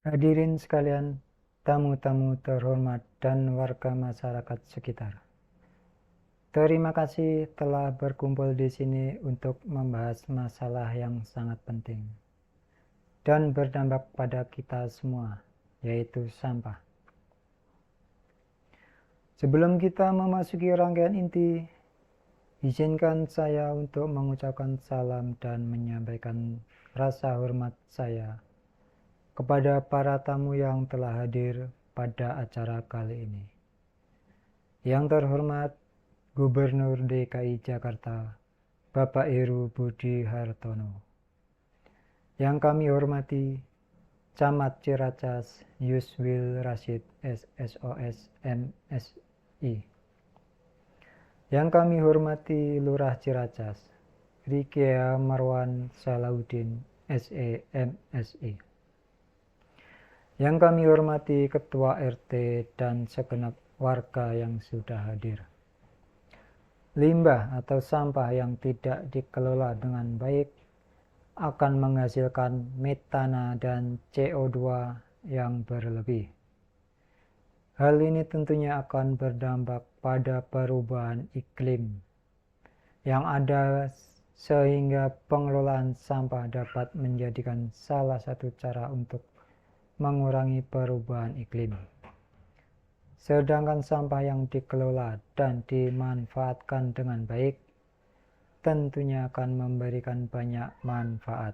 Hadirin sekalian, tamu-tamu terhormat dan warga masyarakat sekitar. Terima kasih telah berkumpul di sini untuk membahas masalah yang sangat penting dan berdampak pada kita semua, yaitu sampah. Sebelum kita memasuki rangkaian inti, izinkan saya untuk mengucapkan salam dan menyampaikan rasa hormat saya kepada para tamu yang telah hadir pada acara kali ini. Yang terhormat Gubernur DKI Jakarta, Bapak Heru Budi Hartono. Yang kami hormati Camat Ciracas Yuswil Rashid SSOS MSI. Yang kami hormati Lurah Ciracas Rikia Marwan Salahuddin SEMSI. Yang kami hormati Ketua RT dan segenap warga yang sudah hadir. Limbah atau sampah yang tidak dikelola dengan baik akan menghasilkan metana dan CO2 yang berlebih. Hal ini tentunya akan berdampak pada perubahan iklim yang ada, sehingga pengelolaan sampah dapat menjadikan salah satu cara untuk mengurangi perubahan iklim. Sedangkan sampah yang dikelola dan dimanfaatkan dengan baik tentunya akan memberikan banyak manfaat.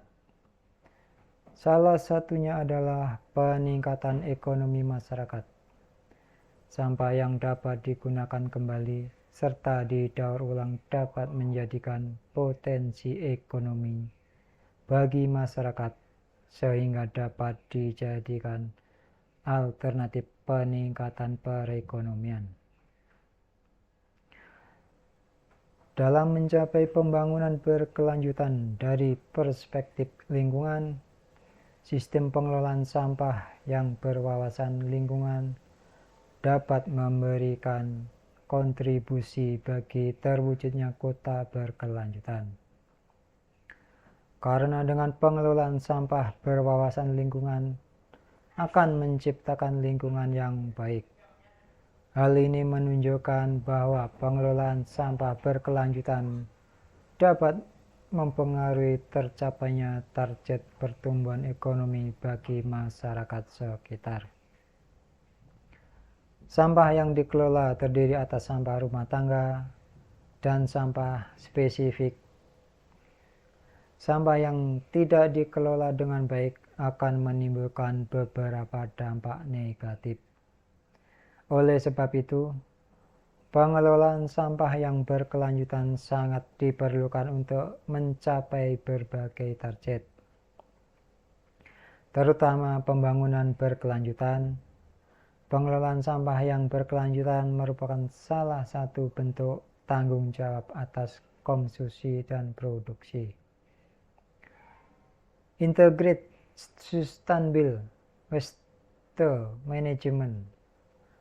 Salah satunya adalah peningkatan ekonomi masyarakat. Sampah yang dapat digunakan kembali serta didaur ulang dapat menjadikan potensi ekonomi bagi masyarakat, sehingga dapat dijadikan alternatif peningkatan perekonomian. Dalam mencapai pembangunan berkelanjutan dari perspektif lingkungan, sistem pengelolaan sampah yang berwawasan lingkungan dapat memberikan kontribusi bagi terwujudnya kota berkelanjutan. Karena dengan pengelolaan sampah berwawasan lingkungan akan menciptakan lingkungan yang baik. Hal ini menunjukkan bahwa pengelolaan sampah berkelanjutan dapat mempengaruhi tercapainya target pertumbuhan ekonomi bagi masyarakat sekitar. Sampah yang dikelola terdiri atas sampah rumah tangga dan sampah spesifik. Sampah yang tidak dikelola dengan baik akan menimbulkan beberapa dampak negatif. Oleh sebab itu, pengelolaan sampah yang berkelanjutan sangat diperlukan untuk mencapai berbagai target, terutama pembangunan berkelanjutan. Pengelolaan sampah yang berkelanjutan merupakan salah satu bentuk tanggung jawab atas konsumsi dan produksi. Integrated Sustainable Waste Management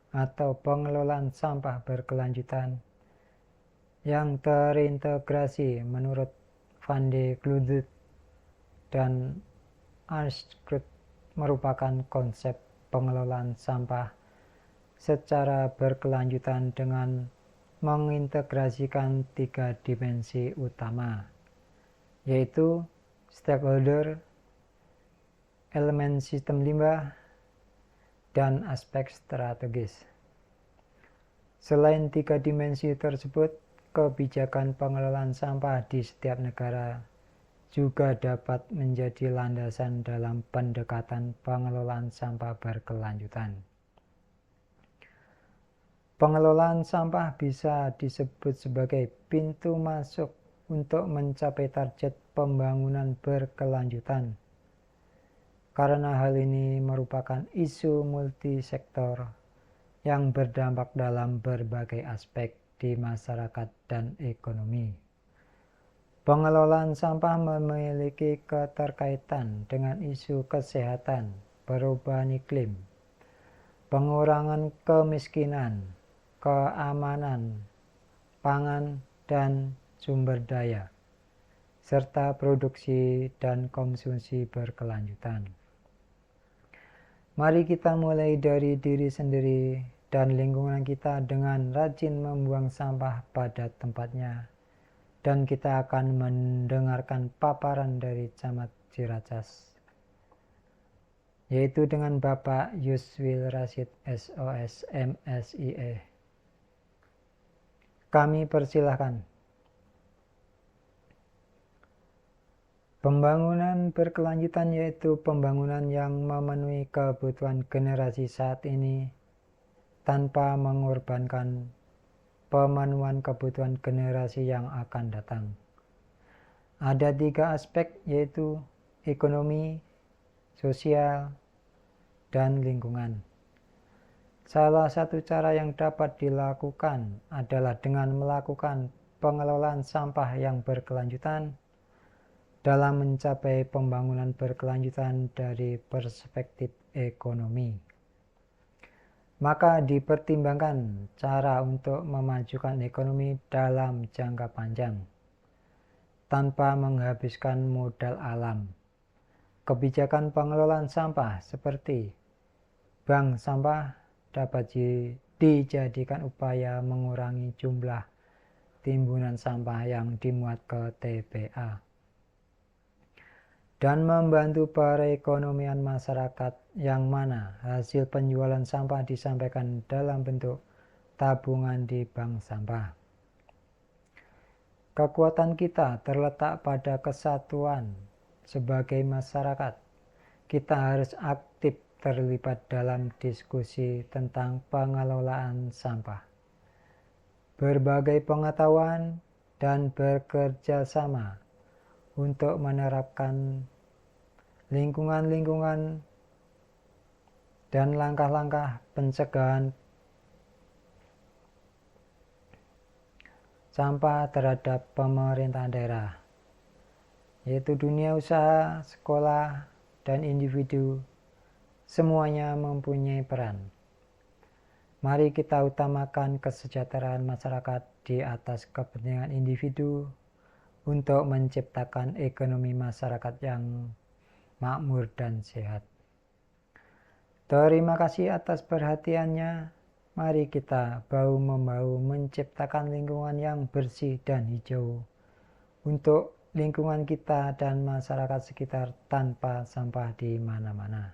atau pengelolaan sampah berkelanjutan yang terintegrasi menurut Van de Gloede dan Arskrut merupakan konsep pengelolaan sampah secara berkelanjutan dengan mengintegrasikan 3 dimensi utama, yaitu stakeholder, elemen sistem limbah, dan aspek strategis. Selain 3 dimensi tersebut, kebijakan pengelolaan sampah di setiap negara juga dapat menjadi landasan dalam pendekatan pengelolaan sampah berkelanjutan. Pengelolaan sampah bisa disebut sebagai pintu masuk untuk mencapai target pembangunan berkelanjutan, karena hal ini merupakan isu multisektor yang berdampak dalam berbagai aspek di masyarakat dan ekonomi. Pengelolaan sampah memiliki keterkaitan dengan isu kesehatan, perubahan iklim, pengurangan kemiskinan, keamanan pangan dan sumber daya, serta produksi dan konsumsi berkelanjutan. Mari kita mulai dari diri sendiri dan lingkungan kita dengan rajin membuang sampah pada tempatnya. Dan kita akan mendengarkan paparan dari Camat Ciracas, yaitu dengan Bapak Yuswil Rashid SOS MSIE. Kami persilahkan. Pembangunan berkelanjutan yaitu pembangunan yang memenuhi kebutuhan generasi saat ini tanpa mengorbankan pemenuhan kebutuhan generasi yang akan datang. Ada 3 aspek yaitu ekonomi, sosial, dan lingkungan. Salah satu cara yang dapat dilakukan adalah dengan melakukan pengelolaan sampah yang berkelanjutan dalam mencapai pembangunan berkelanjutan dari perspektif ekonomi. Maka dipertimbangkan cara untuk memajukan ekonomi dalam jangka panjang tanpa menghabiskan modal alam. Kebijakan pengelolaan sampah seperti bank sampah dapat dijadikan upaya mengurangi jumlah timbunan sampah yang dimuat ke TPA dan membantu perekonomian masyarakat yang mana hasil penjualan sampah disampaikan dalam bentuk tabungan di bank sampah. Kekuatan kita terletak pada kesatuan sebagai masyarakat. Kita harus aktif terlibat dalam diskusi tentang pengelolaan sampah. Berbagai pengetahuan dan bekerja sama untuk menerapkan lingkungan dan langkah-langkah pencegahan sampah terhadap pemerintah daerah, yaitu dunia usaha, sekolah, dan individu, semuanya mempunyai peran. Mari kita utamakan kesejahteraan masyarakat di atas kepentingan individu untuk menciptakan ekonomi masyarakat yang makmur dan sehat. Terima kasih atas perhatiannya. Mari kita bahu-membahu menciptakan lingkungan yang bersih dan hijau untuk lingkungan kita dan masyarakat sekitar tanpa sampah di mana-mana.